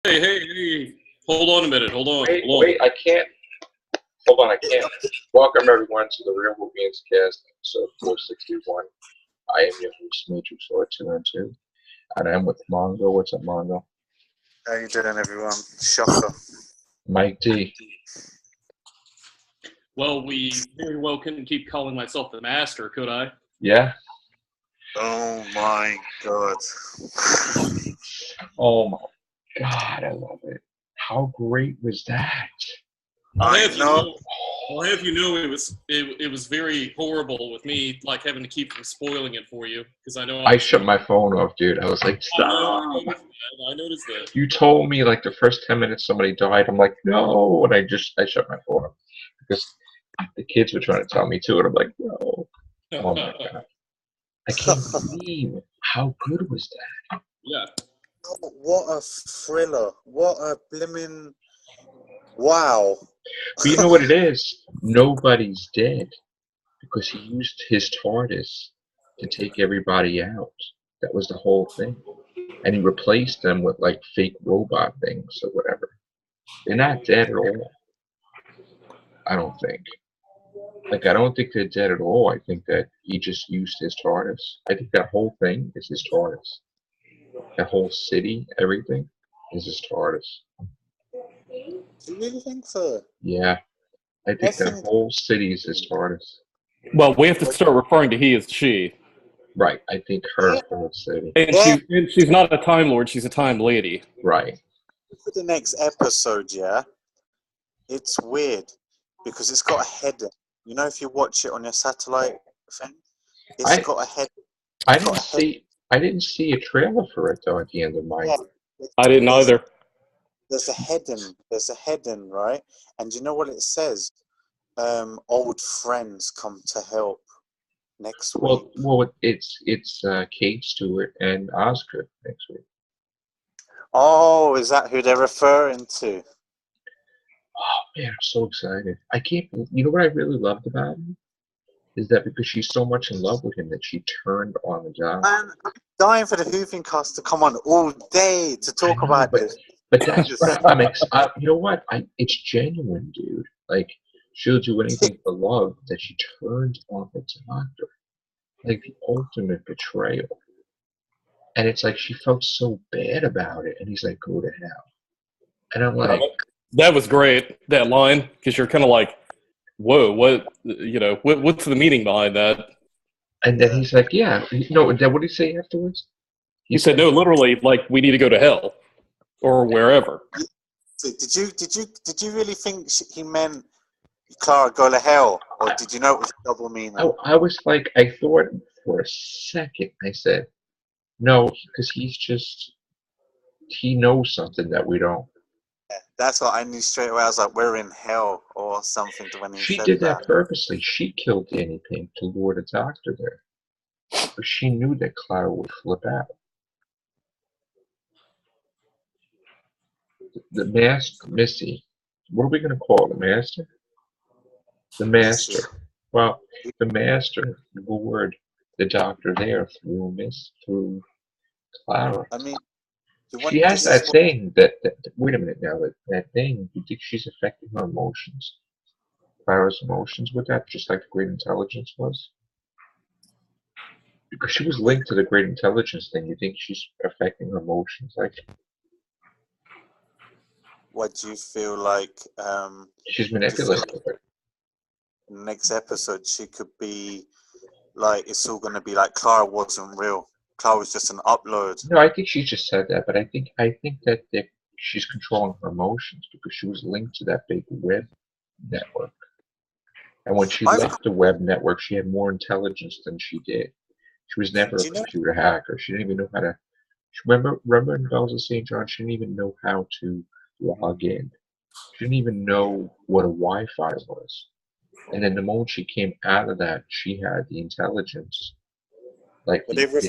Hey. Hold on a minute. Hold on. Wait, I can't. Hold on, I can't. Welcome, everyone, to the Real Whovians cast, episode 461. I am your host, Matrixlord 2, and I'm with Mongoo. What's up, Mongoo? How you doing, everyone? Shocker. Mike D. Well, we very well couldn't keep calling myself the master, could I? Yeah? Oh my god. Oh my god, I love it. How great was that? I'll I have know. you know it was very horrible with me like having to keep from spoiling it for you because I know I shut my phone off, dude. I was like, stop. I noticed that. You told me like the first 10 minutes somebody died. I'm like, no. And I shut my phone off because the kids were trying to tell me too. And I'm like, no. Oh my god. I can't believe how good was that. Yeah. Oh, what a thriller. What a blimmin'... Wow. But you know what it is? Nobody's dead because he used his TARDIS to take everybody out. That was the whole thing. And he replaced them with like fake robot things or whatever. They're not dead at all. I don't think. Like, I don't think they're dead at all. I think that he just used his TARDIS. I think that whole thing is his TARDIS. That whole city, everything, is his TARDIS. Do you really think so? Yeah. I think that whole city is his TARDIS. Well, we have to start referring to he as she. Right. I think her whole city. And she's not a Time Lord, she's a Time Lady. Right. For the next episode, yeah, it's weird because it's got a header. You know, if you watch it on your satellite thing, it's got a head. I didn't see a trailer for it though at the end of my. I didn't either. There's a heading. There's a heading, right? And you know what it says? Old friends come to help next week. Well, it's Kate Stewart and Oscar next week. Oh, is that who they're referring to? Oh man, I'm so excited! I can't. You know what I really loved about him is that because she's so much in love with him that she turned on the job. Man, I'm dying for the Whovian cast to come on all day to talk about this. But that's what I'm excited. You know what? It's genuine, dude. Like, she'll do anything for love. That she turned on the doctor, like the ultimate betrayal. And it's like she felt so bad about it, and he's like, "Go to hell." And I'm like, that was great, that line, because you're kind of like, whoa, what's the meaning behind that? And then he's like, yeah, no. Then what did he say afterwards? He said, no, literally, like, we need to go to hell or wherever. So did you really think he meant Clara go to hell, or did you know it was a double meaning? I was like, I thought for a second. I said, no, because he knows something that we don't. Yeah, that's what I knew straight away. I was like, we're in hell or something. When he she said did that purposely. She killed Danny Pink to lure the doctor there. But she knew that Clara would flip out. The master, Missy. What are we going to call the master? The master. Well, the master lured the doctor there through Clara. I mean, she has that thing that wait a minute now. That thing. You think she's affecting her emotions? Clara's emotions with that, just like the Great Intelligence was? Because she was linked to the Great Intelligence thing. You think she's affecting her emotions? Like, what do you feel like? She's manipulative. Next episode, she could be like, it's all going to be like Clara wasn't real. Clara was just an upload. No, I think she just said that, but I think that she's controlling her emotions because she was linked to that big web network. And when she left the web network, she had more intelligence than she did. She was never a computer hacker. She didn't even know how to. Remember in Bells of St. John, she didn't even know how to log in. She didn't even know what a Wi-Fi was. And then the moment she came out of that, she had the intelligence. Like they were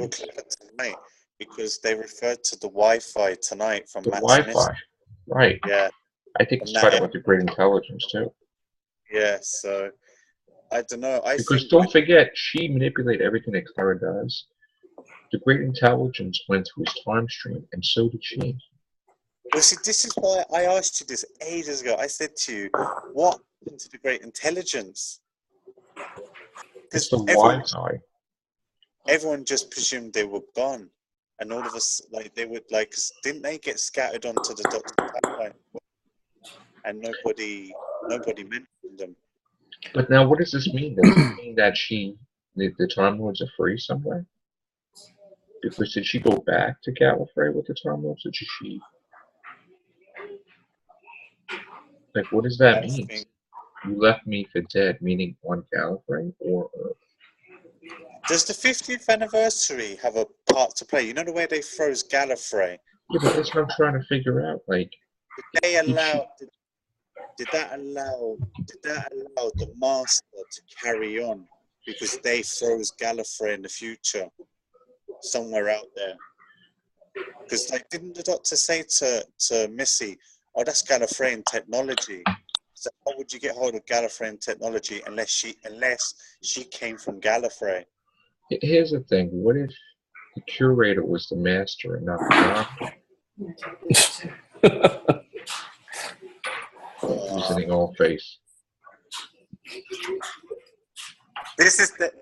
clever tonight because they referred to the Wi-Fi tonight from the Wi-Fi, right? Yeah, I think it's talking about the Great Intelligence too. Yeah, so I don't know. Because don't forget, she manipulated everything that Clara does. The Great Intelligence went through his time stream, and so did she. Well, see, this is why I asked you this ages ago. I said to you, what happened to the great intelligence? It's Because the Wi-Fi. everyone just presumed they were gone. And all of us, like, they would, like, 'cause didn't they get scattered onto the Doctor pipeline? And nobody mentioned them. But now, what does this mean? Does it mean that the Time Lords are free somewhere? Because did she go back to Gallifrey with the Time Lords? Or did she? Like, what does that mean? You left me for dead, meaning on Gallifrey or Earth? Does the 50th anniversary have a part to play? You know the way they froze Gallifrey? Yeah, but that's what I'm trying to figure out. Like, did that allow the Master to carry on because they froze Gallifrey in the future somewhere out there? Because, like, didn't the Doctor say to Missy, "Oh, that's Gallifreyan technology"? So how would you get hold of Gallifreyan technology unless she came from Gallifrey? here's the thing. What if the Curator was the Master and not the Doctor? Visiting all face.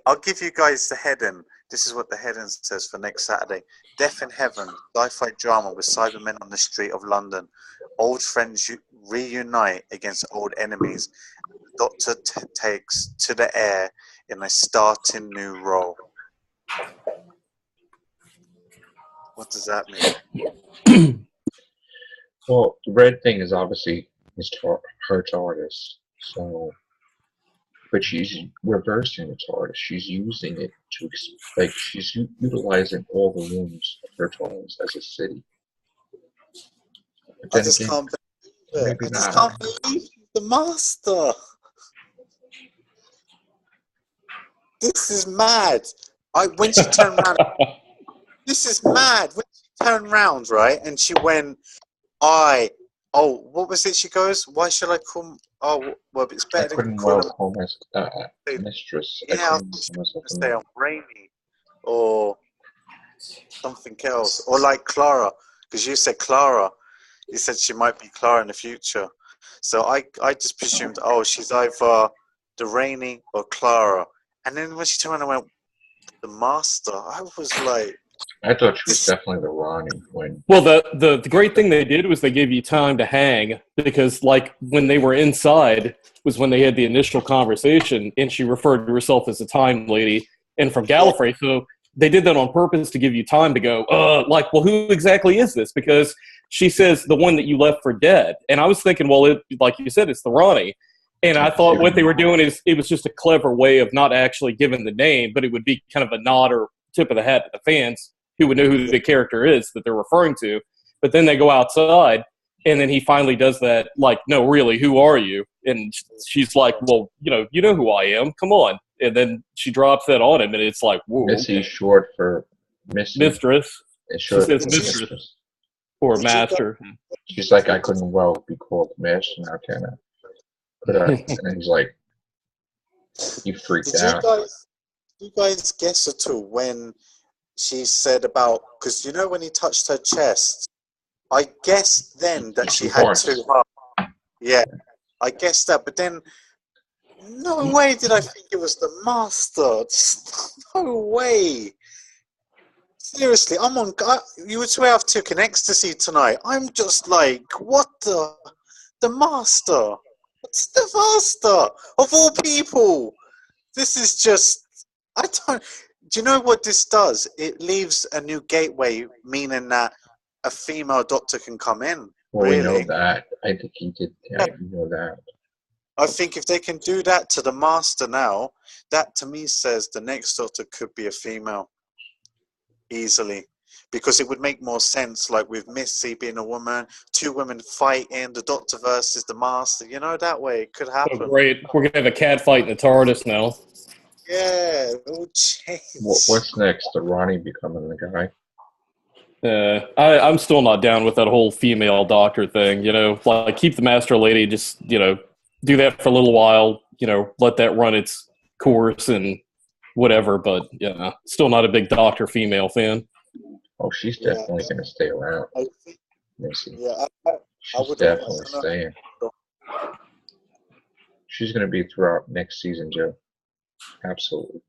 I'll give you guys the heading. This is what the heading says for next Saturday. Death in Heaven, sci-fi drama with Cybermen on the street of London. Old friends reunite against old enemies. The Doctor takes to the air in a starting new role. What does that mean? Well, the red thing is obviously her TARDIS. So, but she's reversing the TARDIS. She's using it to, like, she's utilizing all the rooms of her TARDIS as a city. I just can't believe it. I just can't believe the Master. This is mad. When she turned around, this is mad. When she turned around, right, and she went, what was it? She goes, why should I call? Oh, well, it's better than call her mistress. Yeah, I was going to say I'm Rainy or something else, or like Clara, because you said Clara. You said she might be Clara in the future. So I just presumed, she's either the Rainy or Clara. And then when she turned around and went, the Master, I was like... I thought she was definitely the Ronnie. Well, the great thing they did was they gave you time to hang, because, like, when they were inside was when they had the initial conversation, and she referred to herself as a time lady and from Gallifrey. So they did that on purpose to give you time to go, well, who exactly is this? Because she says the one that you left for dead. And I was thinking, well, like you said, it's the Ronnie. And I thought what they were doing is it was just a clever way of not actually giving the name, but it would be kind of a nod or tip of the hat to the fans who would know who the character is that they're referring to. But then they go outside, and then he finally does that, like, no, really, who are you? And she's like, well, you know who I am. Come on. And then she drops that on him, and it's like, whoa. Missy, short for Missy. Mistress. She says mistress. Or master. She's like, I couldn't be called master now, can I? And he's like, he freaked out. Did you guys guess at all when she said about, because when he touched her chest, I guessed then that she had 2 hearts. Yeah, I guessed that, but then no way did I think it was the Master. Just, no way. Seriously, you would swear I've taken ecstasy tonight. I'm just like, what the Master? What's the Master? Of all people. This is just, do you know what this does? It leaves a new gateway, meaning that a female Doctor can come in. Well, really. We know that. I think he did. Yeah, we know that. I think if they can do that to the Master now, that to me says the next Doctor could be a female. Easily. Because it would make more sense, like with Missy being a woman, 2 women fighting, the Doctor versus the Master. That way it could happen. Oh, great. We're going to have a cat fight in the TARDIS now. Yeah, it will change. What's next? The Ronnie becoming the guy? I'm still not down with that whole female doctor thing. Like, keep the Master Lady, just, do that for a little while, let that run its course and whatever, but still not a big Doctor female fan. Oh, she's definitely going to stay around. Missy. Yeah, She's would definitely staying. She's going to be throughout next season, Joe. Absolutely.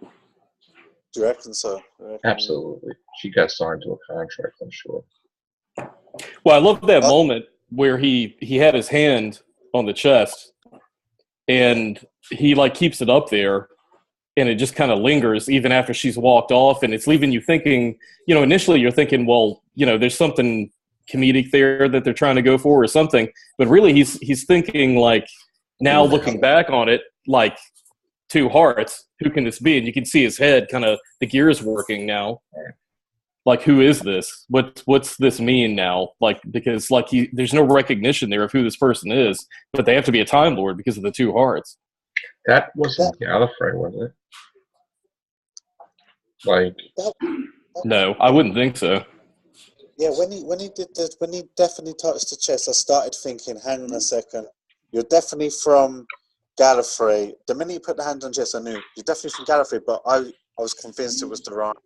Do you reckon so? Absolutely. She got signed to a contract, I'm sure. Well, I love that moment where he had his hand on the chest, and he like keeps it up there, and it just kind of lingers even after she's walked off, and it's leaving you thinking, initially you're thinking, well, there's something comedic there that they're trying to go for or something, but really he's thinking like, now looking back on it, like, two hearts, who can this be? And you can see his head, kind of the gears working now. Like, who is this? What's this mean now? Like, because like there's no recognition there of who this person is, but they have to be a Time Lord because of the two hearts. That wasn't Gallifrey, was it? Like, no, I wouldn't think so. Yeah, when he definitely touched the chest, I started thinking, hang on a second, you're definitely from Gallifrey. The minute you put the hand on chest, I knew you're definitely from Gallifrey, but I was convinced it was the Rani,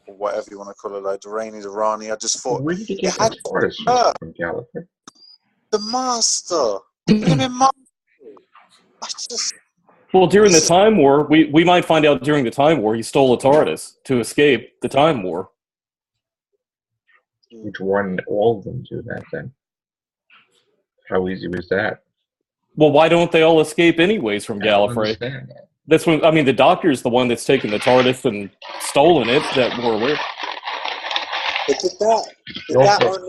or whatever you want to call it, like the Rani. I just thought, where did you get that artist from Gallifrey? The Master. You mean Master? I just. Well, during the Time War, we might find out during the Time War he stole a TARDIS to escape the Time War. Which one? All of them do that then? How easy was that? Well, why don't they all escape anyways from Gallifrey? That's when the Doctor's the one that's taken the TARDIS and stolen it. That we're aware. But did that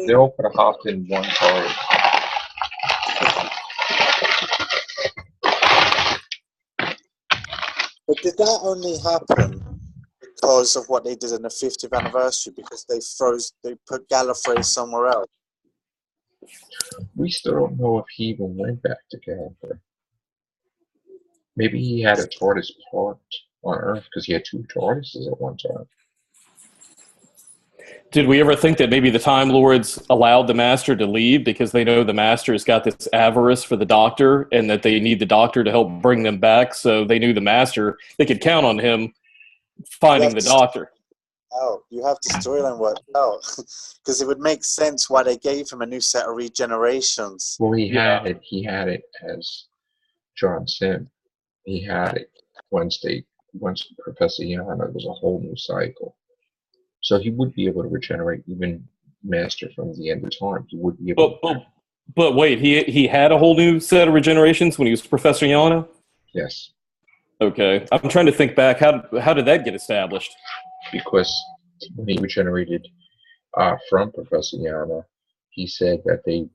they all could have hopped in one TARDIS. But did that only happen because of what they did in the 50th anniversary? Because they put Gallifrey somewhere else. We still don't know if he even went back to Gallifrey. Maybe he had a TARDIS parked on Earth because he had two TARDISes at one time. Did we ever think that maybe the Time Lords allowed the Master to leave because they know the Master's got this avarice for the Doctor and that they need the Doctor to help bring them back, so they knew the Master, they could count on him finding the Doctor? Oh, you have the storyline worked out. Because it would make sense why they gave him a new set of regenerations. Well, he had it as John Sim. He had it once Professor Yana was a whole new cycle. So he would be able to regenerate even Master from the end of time. He would be able But wait, he had a whole new set of regenerations when he was Professor Yana? Yes. Okay. I'm trying to think back. How did that get established? Because when he regenerated from Professor Yana, he said that they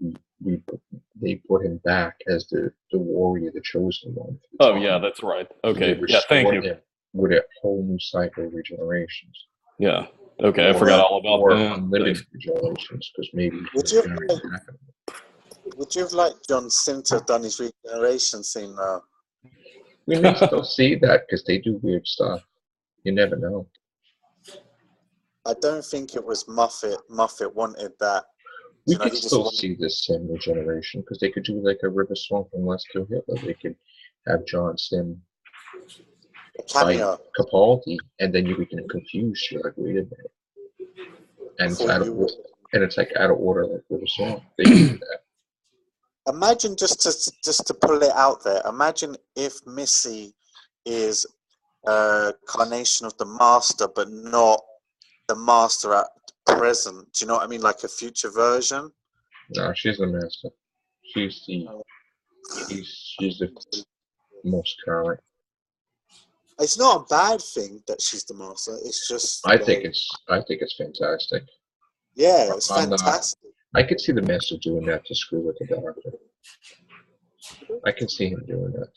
put him back as the warrior, the chosen one. Oh, yeah, that's right. Okay. Yeah, thank you. With a whole new cycle of regenerations. Yeah. Okay, I forgot all about that. Unlimited regenerations, because maybe. Would you have liked John Sim to have done his regeneration scene now? We may still see that because they do weird stuff. You never know. I don't think it was Moffat. Moffat wanted that. We could still see this Sim regeneration because they could do like a River Song from Let's Kill Hitler. They could have John Sim fight Capaldi, and then we can confuse you. Like, wait a minute. And it's like out of order, like River Song. They do that. Imagine just to pull it out there. Imagine if Missy is a carnation of the Master, but not the Master at present. Do you know what I mean? Like a future version. No, she's the Master. She's the most current. It's not a bad thing that she's the Master. It's just. I think it's fantastic. Yeah, it's fantastic. I could see the Master doing that to screw with the Doctor. I can see him doing that.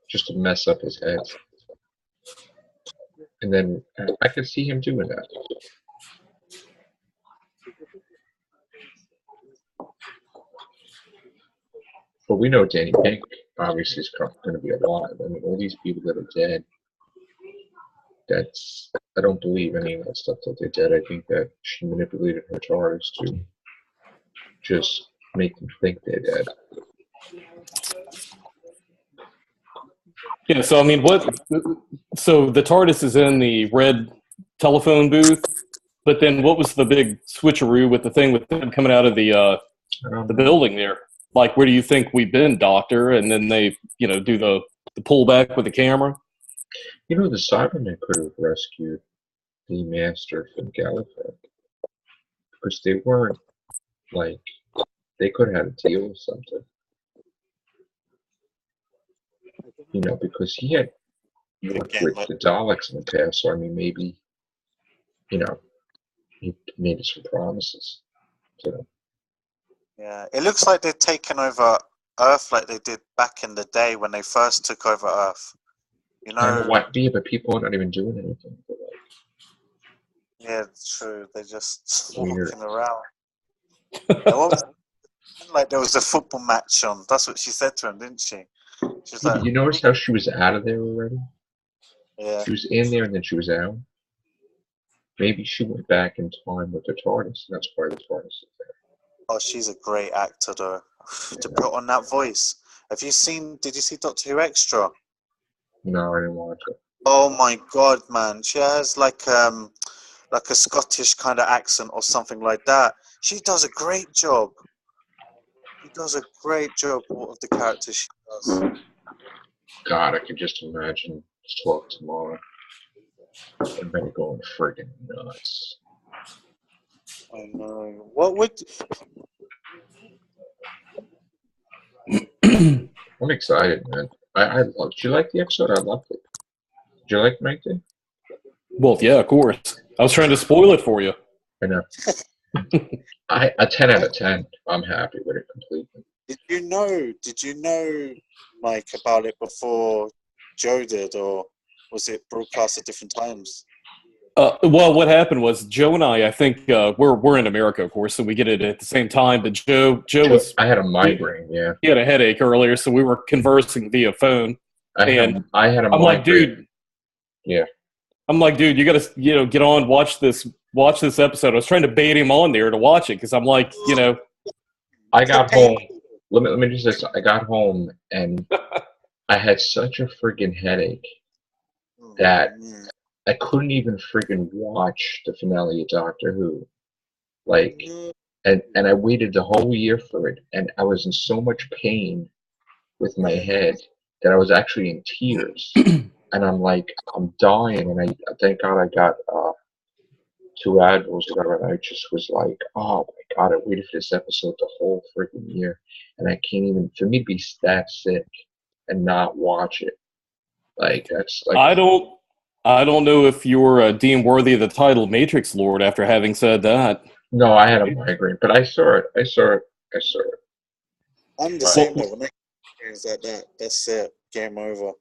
Just to mess up his head. And then I can see him doing that. But we know Danny Pink obviously is going to be alive. I mean, all these people that are dead, I don't believe any of that stuff that they're dead. I think that she manipulated her TARDIS to just make them think they're dead. Yeah, so I mean, so the TARDIS is in the red telephone booth, But then what was the big switcheroo with the thing with them coming out of the building there? Like, where do you think we've been, Doctor? And then they, do the pullback with the camera. The Cybermen could have rescued the Master from Gallifrey because they weren't they could have had a deal or something. Because he had worked with the Daleks in the past, so I mean, maybe, he made some promises to them. Yeah, it looks like they're taking over Earth like they did back in the day when they first took over Earth. I know what, but people are not even doing anything. Yeah, it's true. They're just Weird. walking around. Like there was a football match on. That's what she said to him, didn't she? She's like, you notice how she was out of there already? Yeah. She was in there and then she was out. Maybe she went back in time with the TARDIS, and that's why the TARDIS is there. Oh, she's a great actor, though. To put on that voice. Did you see Doctor Who Extra? No, I didn't watch it. Oh my God, man. She has like a Scottish kind of accent or something like that. She does a great job. She does a great job of the character she does. God, I can just imagine 12 tomorrow. Everybody going friggin' nuts. I know. What would... I'm excited, man. I loved. Did you like the episode? I loved it. Did you like Mike D? Well, yeah, of course. I was trying to spoil it for you. I know. A 10 out of 10. I'm happy with it completely. Did you know, Mike, about it before Joe did, or was it broadcast at different times? Well, what happened was Joe and I think we're in America, of course, so we get it at the same time. But Joe was. I had a migraine. Yeah. He had a headache earlier, so we were conversing via phone. I had a migraine. I'm like, dude. Yeah. I'm like, dude, you got to get on, watch this episode. I was trying to bait him on there to watch it because I'm like, I got home. Let me just say, I got home and I had such a friggin' headache that I couldn't even friggin' watch the finale of Doctor Who. And I waited the whole year for it, and I was in so much pain with my head that I was actually in tears. And I'm like, I'm dying, and I thank God I got 2 Advils, and I just was like, oh my God, I waited for this episode the whole freaking year, and I can't even, for me to be that sick and not watch it, that's like. I don't know if you're deemed worthy of the title Matrixlord after having said that. No, I had a migraine, but I saw it. I'm the same way. When I experience that, that's it. Game over.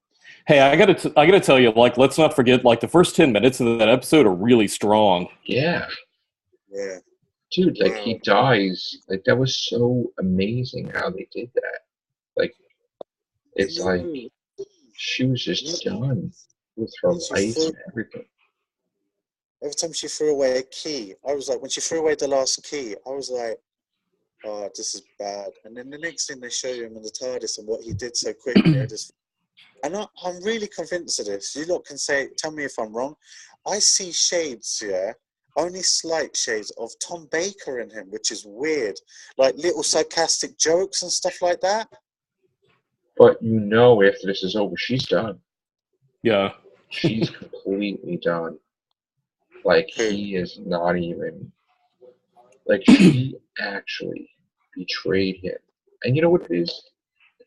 Hey, I gotta tell you, let's not forget, the first 10 minutes of that episode are really strong. Yeah. Yeah. Dude, he dies. That was so amazing how they did that. It's like she was just done with her life and everything. Every time she threw away a key, I was like, when she threw away the last key, I was like, oh, this is bad. And then the next thing they show him in the TARDIS and what he did so quickly, and I'm really convinced of this. You lot can tell me if I'm wrong. I see shades, only slight shades of Tom Baker in him, which is weird. Like little sarcastic jokes and stuff like that. But after this is over, she's done. Yeah. She's completely done. He is not even. She actually betrayed him. And you know what it is?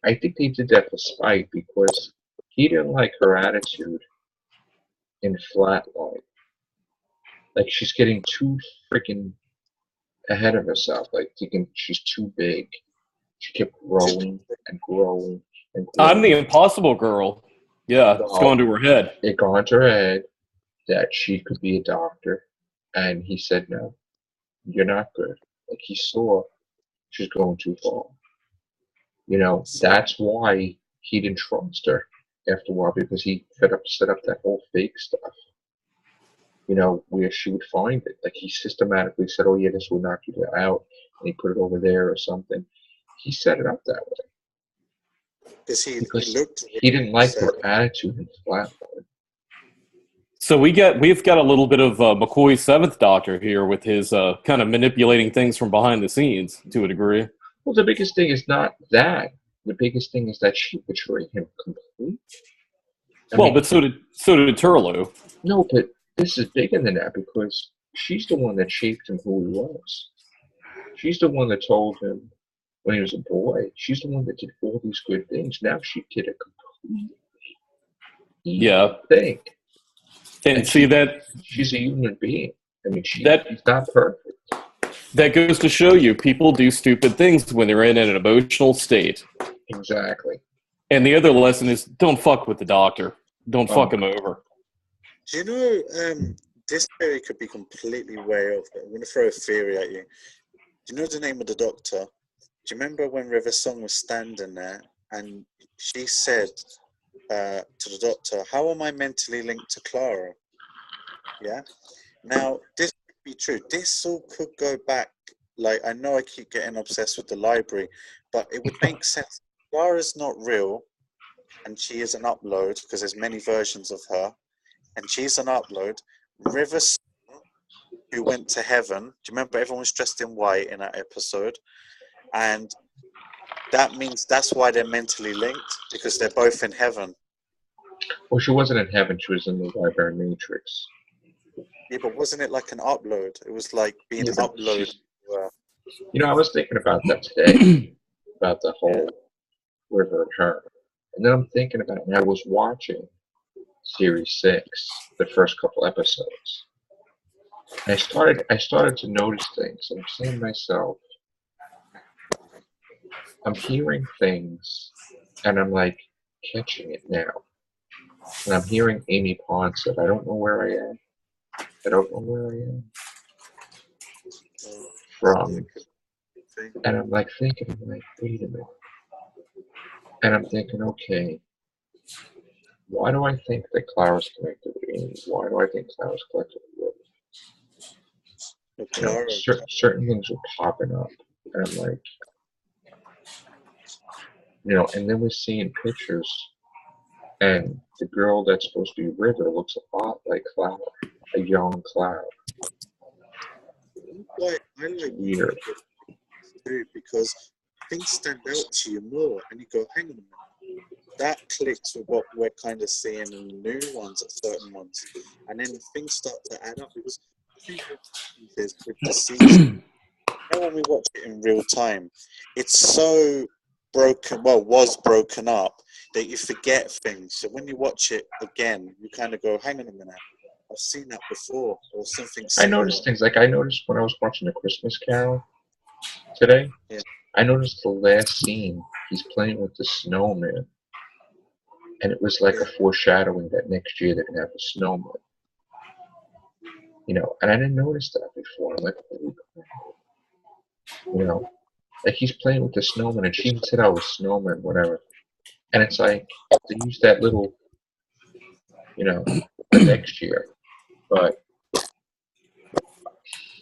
I think they did that for spite because he didn't like her attitude in Flatline. She's getting too freaking ahead of herself. Thinking she's too big. She kept growing and growing and growing. I'm the impossible girl. Yeah, it's gone to her head. It gone to her head that she could be a doctor. And he said, no, you're not good. He saw she's going too far. That's why he didn't trust her after a while, because he set up that whole fake stuff, where she would find it. He systematically said, oh yeah, this will knock you out, and he put it over there or something. He set it up that way. Because he didn't like her attitude in Flatline. So we've got a little bit of McCoy's Seventh Doctor here with his kind of manipulating things from behind the scenes to a degree. Well, the biggest thing is not that. The biggest thing is that she betrayed him completely. But so did Turlo. No, but this is bigger than that because she's the one that shaped him who he was. She's the one that told him when he was a boy. She's the one that did all these good things. Now she did a completely evil thing. And see that she's a human being. I mean, she's not perfect. That goes to show you people do stupid things when they're in an emotional state. Exactly. And the other lesson is don't fuck with the doctor. Don't fuck him over. Do you know, this theory could be completely way off, but I'm going to throw a theory at you. Do you know the name of the doctor? Do you remember when River Song was standing there and she said to the doctor, how am I mentally linked to Clara? Yeah. Now, this could be true. This all could go back. Like, I know I keep getting obsessed with the library, but it would make sense. Clara's not real, and she is an upload because there's many versions of her, and she's an upload. River Song, who went to heaven. Do you remember everyone was dressed in white in that episode? And that means that's why they're mentally linked, because they're both in heaven. Well, she wasn't in heaven. She was in the library matrix. Yeah, but wasn't it like an upload? It was like being uploaded. You know, I was thinking about that today, about the whole River and her. And then I'm thinking about it, and I was watching Series 6, the first couple episodes. And I started to notice things, and I'm saying to myself, I'm hearing things, and I'm like catching it now. And I'm hearing Amy Pond say, I don't know where I am. I don't know where I am. And I'm like thinking, wait a minute. And I'm thinking, okay, why do I think that Clara's connected with Amy? Why do I think Clara's connected with River? You know, certain things were popping up. And I'm like, you know, and then we're seeing pictures, and the girl that's supposed to be River looks a lot like Clara, a young Clara. I like weird too, because things stand out to you more, and you go, hang on a minute, that clicks with what we're kind of seeing in the new ones at certain ones, and then things start to add up, because I think what happens is with the season, when we watch it in real time, it's so was broken up that you forget things. So when you watch it again, you kind of go, hang on a minute, I've seen that before, or something similar. I noticed things, like I noticed when I was watching The Christmas Carol today, I noticed the last scene, he's playing with the snowman, and it was like a foreshadowing that next year they're going to have a snowman. You know, and I didn't notice that before. I'm like, holy crap. You know, like he's playing with the snowman, and she even said I was snowman, whatever. And it's like, they use that little, you know, the next year. But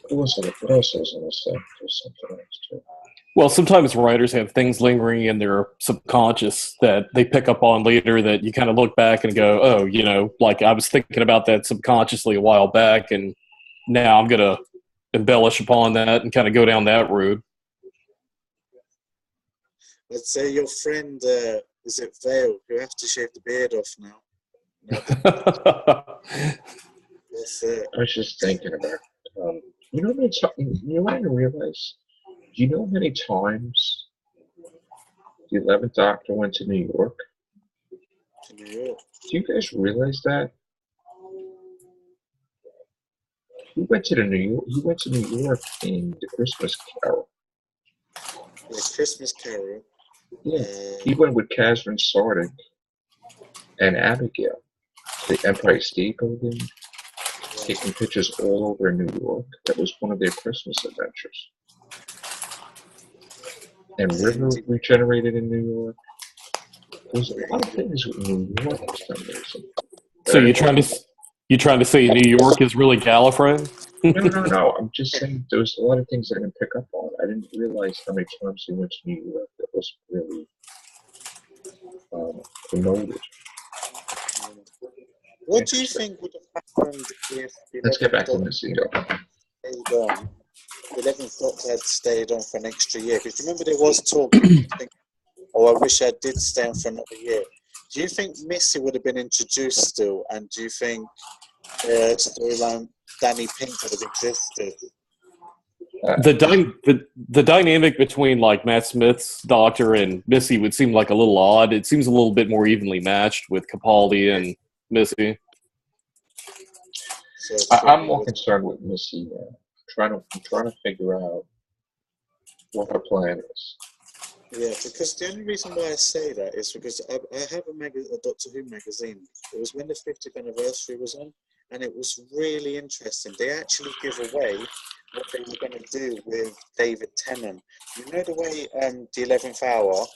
what else was I going to say? There's something else too. Well, sometimes writers have things lingering in their subconscious that they pick up on later that you kind of look back and go, oh, you know, like I was thinking about that subconsciously a while back, and now I'm going to embellish upon that and kind of go down that road. Let's say your friend, is it Vale, who have to shave the beard off now? That's it. I was just thinking about, you know what I realized? Do you know how many times the 11th Doctor went to New York? To New York. Do you guys realize that? He went to New York in the Christmas Carol. The Christmas Carol. Yeah. He went with Catherine Sardick and Abigail to the Empire State Building, taking pictures all over New York. That was one of their Christmas adventures. And River regenerated in New York. There's a lot of things with New York for some reason. So you're trying to say New York is really Gallifrey? No. I'm just saying there's a lot of things I didn't pick up on. I didn't realize how many times he went to New York that was really promoted. What do you think would have happened if the Let's get 11th back to Doctor Missy. stayed on? The 11th Doctor had stayed on for an extra year. Because remember there was talk, people think, oh, I wish I did stay on for another year. Do you think Missy would have been introduced still? And do you think storyline Danny Pink would have existed? The dynamic between like Matt Smith's Doctor and Missy would seem like a little odd. It seems a little bit more evenly matched with Capaldi and Missy. So I'm more concerned with Missy. I'm trying to figure out what her plan is. Yeah, because the only reason why I say that is because I have a Doctor Who magazine. It was when the 50th anniversary was on, and it was really interesting. They actually give away what they were going to do with David Tennant. You know the way the 11th hour,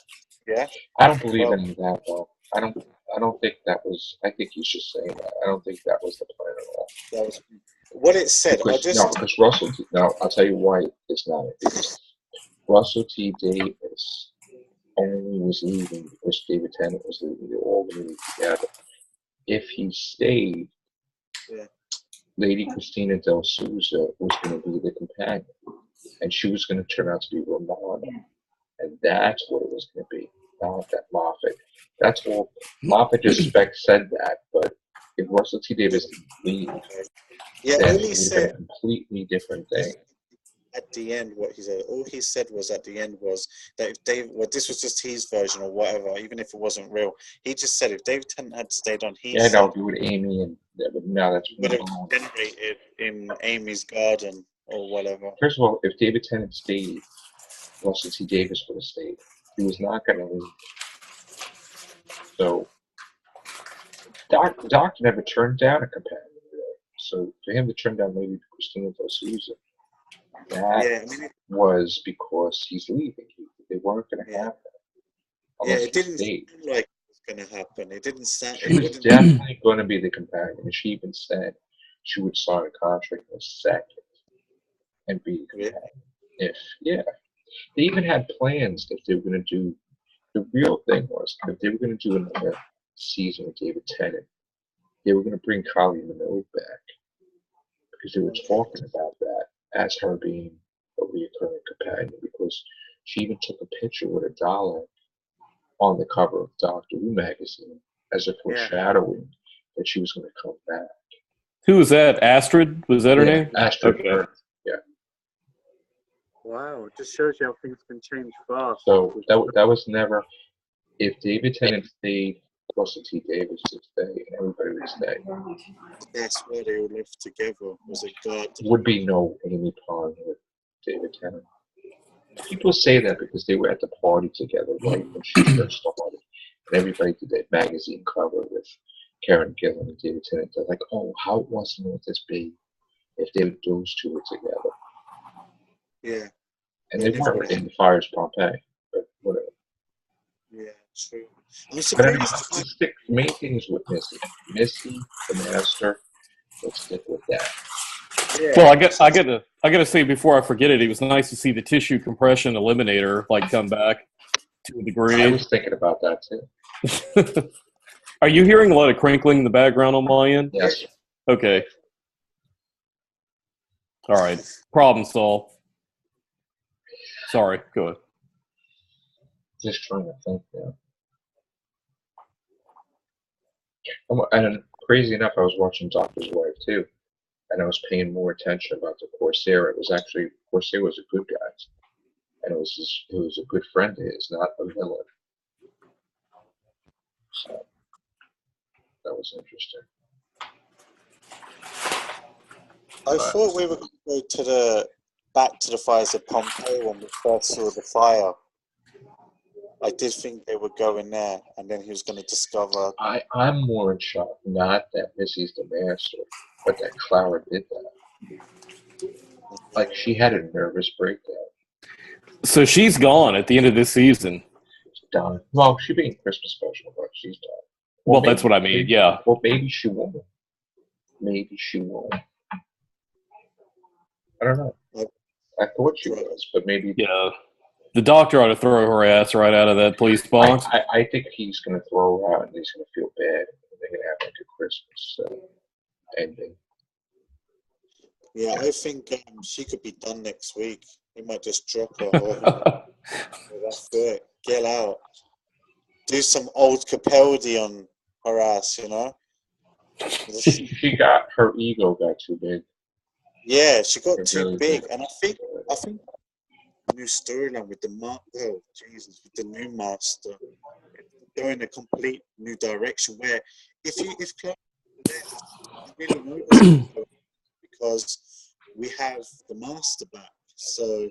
yeah? I don't believe any of that, though. I don't think that was. I think he's just saying that. I don't think that was the plan at all. That was what it said. Because Russell. No, I'll tell you why it's not. Because Russell T Davis only was leaving because David Tennant was leaving. They all going to leave together. If he stayed, Lady Christina Del Souza was going to be the companion, and she was going to turn out to be Romana, and that's what it was going to be. Not that Moffat. That's all. Moffat just said that, but if Russell T Davis didn't leave, then it would have been a completely different thing. At the end, what he said, all he said was at the end was that if this was just his version or whatever, even if it wasn't real, he just said if David Tennant had stayed on, he said, no, with Amy, and that's would have generated in Amy's garden or whatever. First of all, if David Tennant stayed, Russell T Davis would have stayed. He was not going to leave. So, Doctor never turned down a companion, really. So, for him to turn down Lady Christina Del Souza, that was because he's leaving. They weren't going to have that. Yeah, it didn't seem like it was going to happen. It didn't sound. She was definitely going to be the companion. And she even said she would sign a contract in a second and be the companion. They even had plans that they were going to do. The real thing was if they were going to do another season with David Tennant, they were going to bring Kylie Minogue back because they were talking about that as her being a recurring companion, because she even took a picture with a Dalek on the cover of Doctor Who magazine as a foreshadowing that she was going to come back. Who was that? Astrid? Was that her name? Astrid. Okay. Yeah. Wow, it just shows you how things can change fast. So that was never. If David Tennant stayed, Russell T Davis would stay, and everybody would stay. That's where they all lived together. Was a god. Would be no Amy Pond with David Tennant. People say that because they were at the party together right when she first started, and everybody did that magazine cover with Karen Gillan and David Tennant. They're like, "Oh, how awesome would this be if those two were together?" Yeah. And they weren't in the Fires Pompeii, but whatever. Yeah, true. But I mean, let's stick main things with Missy, the Master. Let's stick with that. Yeah. Well, I gotta say before I forget it, it was nice to see the tissue compression eliminator come back to a degree. I was thinking about that too. Are you hearing a lot of crinkling in the background on my end? Yes. Okay. All right. Problem solved. Sorry. Go ahead. Just trying to think now. And crazy enough, I was watching Doctor's Wife too, and I was paying more attention about the Corsair. It was actually Corsair was a good guy, and it was a good friend of his, not a villain. So that was interesting. I thought we were going to go back to the fires of Pompeii when we first saw the fire. I did think they were going there, and then he was going to discover. I'm more in shock, not that Missy's the Master, but that Clara did that. Like, she had a nervous breakdown. So she's gone at the end of this season. She's done. Well, she'll be in Christmas special, but she's done. Well, that's what I mean, yeah. Well, maybe she won't. Maybe she won't. I don't know. I thought she was, but maybe. Yeah. The Doctor ought to throw her ass right out of that police box. I think he's going to throw her out and he's going to feel bad. And they're going to have like a Christmas ending. Yeah, I think she could be done next week. He might just drop her. Or that's it. Get out. Do some old Capaldi on her ass, you know? She got, her ego got too big. Yeah, she got It too really big. did. And I think new storyline with the with the new master, going a complete new direction where if Clark really notice because we have the master back. So,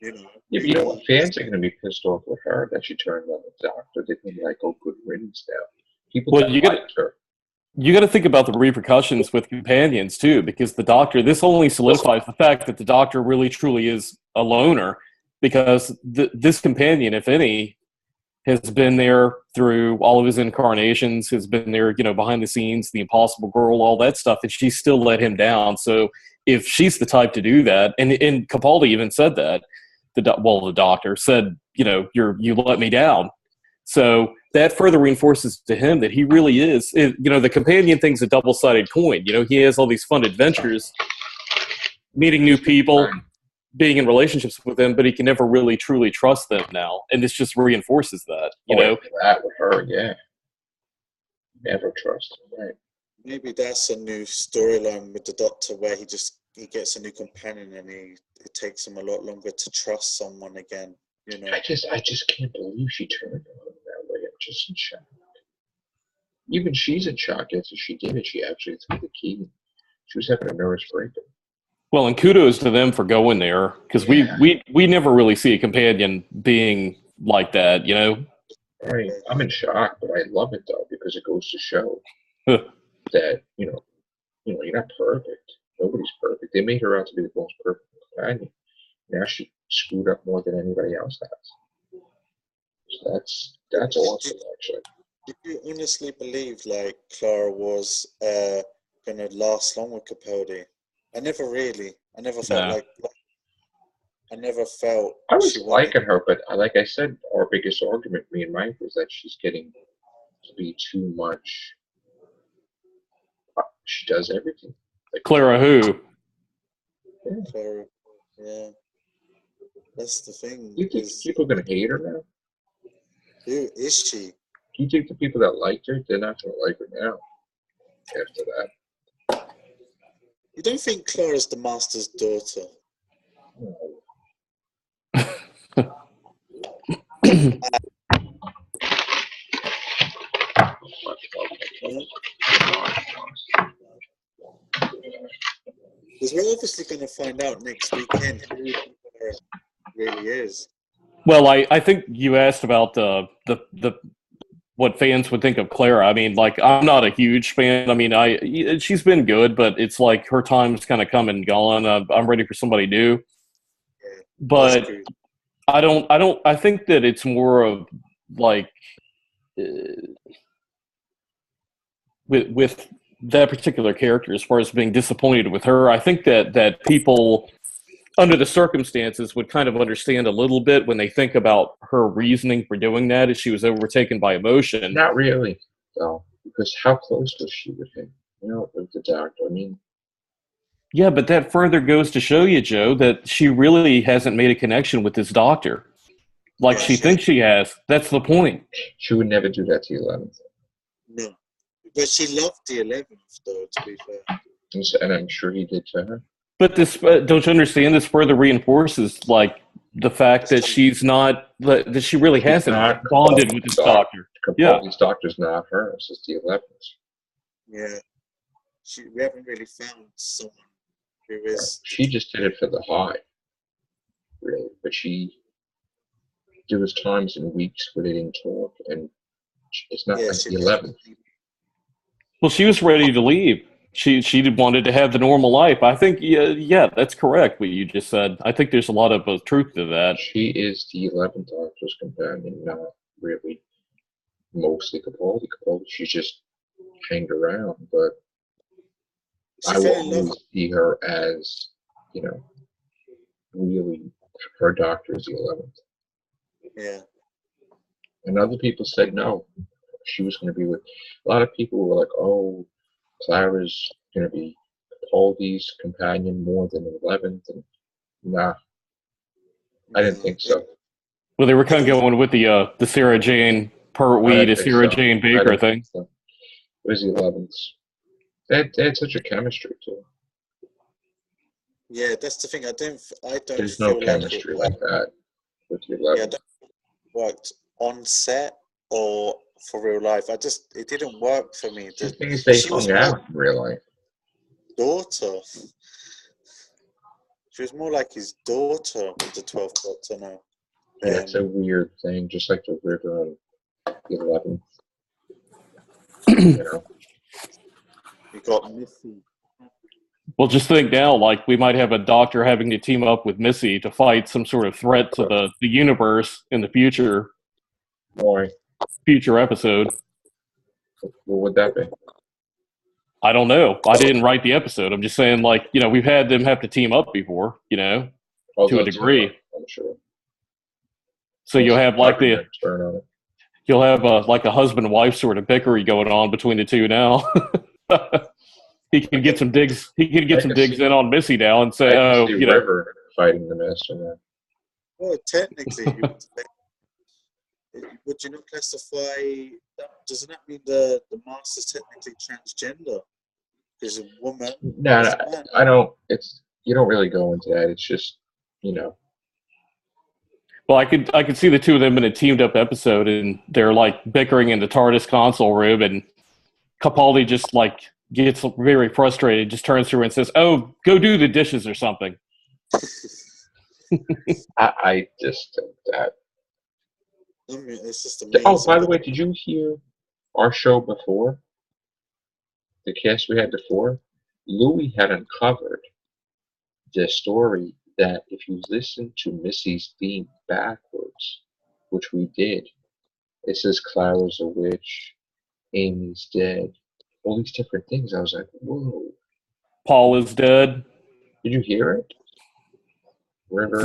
you know. Yeah, but you know what? Fans are going to be pissed off with her that she turned on the Doctor. They're going to be like, oh, good riddance now. People Well, don't you like her. You got to think about the repercussions with companions too, because the Doctor. This only solidifies the fact that the Doctor really truly is a loner, because this companion, if any, has been there through all of his incarnations, has been there, behind the scenes, the Impossible Girl, all that stuff, and she still let him down. So if she's the type to do that, and Capaldi even said that, the Doctor said, you let me down. So that further reinforces to him that he really is, the companion thing's a double-sided coin. He has all these fun adventures, meeting new people, being in relationships with them, but he can never really truly trust them now. And this just reinforces that, That with her, yeah. Never trust him, right. Maybe that's a new storyline with the Doctor where he gets a new companion and it takes him a lot longer to trust someone again. I just can't believe she turned on him that way. I'm just in shock. Even she's in shock as she did it. She actually threw the key. She was having a nervous breakdown. Well, and kudos to them for going there, because we never really see a companion being like that, Right. I'm in shock, but I love it though, because it goes to show that you're not perfect. Nobody's perfect. They made her out to be the most perfect companion. Now she screwed up more than anybody else has. So that's awesome, actually. Did you honestly believe Clara was gonna last long with Capaldi? I never felt I never felt I was liking her, but like I said, our biggest argument, me and Mike, was that she's getting to be too much. She does everything. Clara who? Yeah. Clara, yeah. That's the thing. Do you think people are going to hate her now? Who is she? Do you think the people that liked her, they're not going to like her now after that? You don't think Clara's the Master's daughter? No. Because we're obviously going to find out next weekend who Clara really is. Well, I think you asked about the what fans would think of Clara. I mean, I'm not a huge fan. I mean, she's been good, but it's like her time's kind of come and gone. I'm ready for somebody new. Yeah, but I think that it's more of with that particular character, as far as being disappointed with her. I think that people, under the circumstances, would kind of understand a little bit when they think about her reasoning for doing that, as she was overtaken by emotion. Not really, though, because how close was she with him? With the Doctor. I mean, yeah, but that further goes to show you, Joe, that she really hasn't made a connection with this Doctor like she thinks she has. That's the point. She would never do that to the 11th. No, but she loved the 11th, though. To be fair, and I'm sure he did to her. But this, don't you understand? This further reinforces the fact that she's not, that she really hasn't bonded with this Doctor. Yeah, this Doctor's not her. It's just the 11th. Yeah, we haven't really found someone who is. She just did it for the high, really. But there was times and weeks where they didn't talk, and it's not like the 11th. Well, she was ready to leave. She wanted to have the normal life. I think, yeah, that's correct, what you just said. I think there's a lot of truth to that. She is the 11th Doctor's companion, not really mostly Capaldi. She's just hanged around, but I will always see her as, really, her Doctor is the 11th. Yeah. And other people said no. She was going to be with. A lot of people were like, "Oh, Clara's going to be Capaldi's companion more than 11th? And nah, I didn't think so. Well, they were kind of going with the Sarah Jane Pertwee to Sarah Jane Baker thing. So. It was the 11th. They had such a chemistry too. Yeah, that's the thing. I don't There's feel no chemistry like that with the 11th. Yeah, I don't think it worked on set or for real life. It didn't work for me. The thing is, they hung out in real life. Daughter. She was more like his daughter with the 12th Doctor now. Yeah, it's a weird thing, just like the river on the 11th. You know? You got Missy. Well, just think now, like, we might have a Doctor having to team up with Missy to fight some sort of threat to the universe in the future. Why? Future episode. What would that be? I don't know. I didn't write the episode. I'm just saying, like, you know, we've had them have to team up before, you know, to a degree. I'm sure. So you'll have like you'll have like a husband-wife sort of bickery going on between the two now. He can get some digs. He can get some digs in on Missy now and say, "Oh, you know." River fighting the Master now. Well, technically, would you not classify? Doesn't that mean the Master's technically transgender? Is a woman? No, I don't. You don't really go into that. It's just, you know. Well, I could see the two of them in a teamed up episode, and they're like bickering in the TARDIS console room, and Capaldi just like gets very frustrated, just turns to her and says, "Oh, go do the dishes or something." I just think that. I mean, it's just amazing. Oh, by the way, did you hear our show before? The cast we had before? Louis had uncovered the story that if you listen to Missy's theme backwards, which we did, it says Clara's a witch, Amy's dead, all these different things. I was like, whoa. Paul is dead. Did you hear it? River.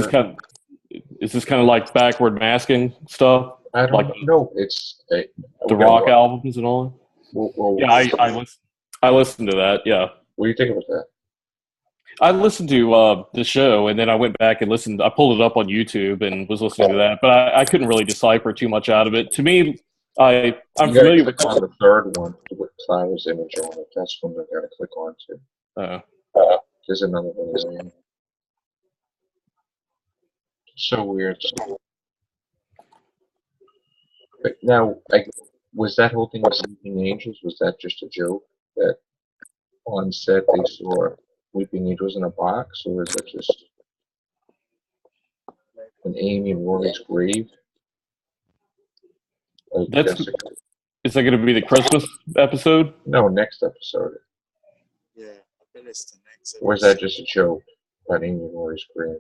Is this kind of like backward masking stuff? I don't know. It's the rock albums and all that? Yeah, I listened to that, yeah. What do you think about that? I listened to the show, and then I went back and listened. I pulled it up on YouTube and was listening to that, but I couldn't really decipher too much out of it. To me, I'm familiar with the third one with Clara's image on it. That's one I got to click on to. There's another one. So weird. But now, was that whole thing with Weeping Angels? Was that just a joke that on set they saw Weeping Angels in a box, or is it just an Amy and Rory's grave? Is that going to be the Christmas episode? No, next episode. Yeah, I bet it's the next episode. Or is that just a joke about Amy and Rory's grave?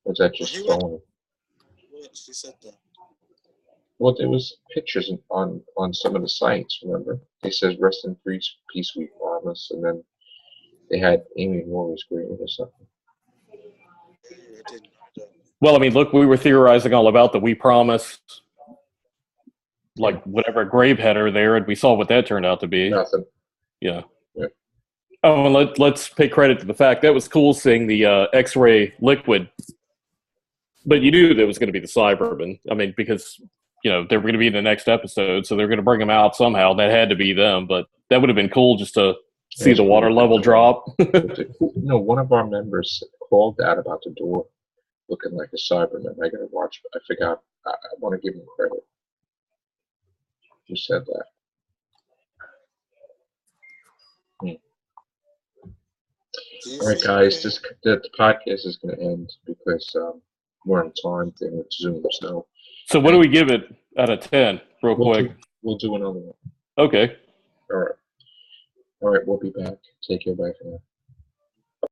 Or is that just phony? She said that. Well, there was pictures on some of the sites, remember? They says rest in peace, we promise, and then they had Amy and Rory's grave or something. Well, I mean, look, we were theorizing all about the We Promise, like whatever grave header there, and we saw what that turned out to be. Nothing. Yeah. Oh, and let's pay credit to the fact that was cool seeing the X-ray liquid, but you knew that was going to be the Cybermen. I mean, because you know they were going to be in the next episode, so they're going to bring them out somehow. That had to be them, but that would have been cool just to see the water level drop. No, one of our members called out about the door looking like a Cyberman. I got to watch. I forgot. I want to give him credit. Who said that? All right, guys, the podcast is going to end because we're on time thing with Zoom. So what do we give it out of 10, real quick? We'll do another one. Okay. All right. All right, we'll be back. Take care. Bye for now.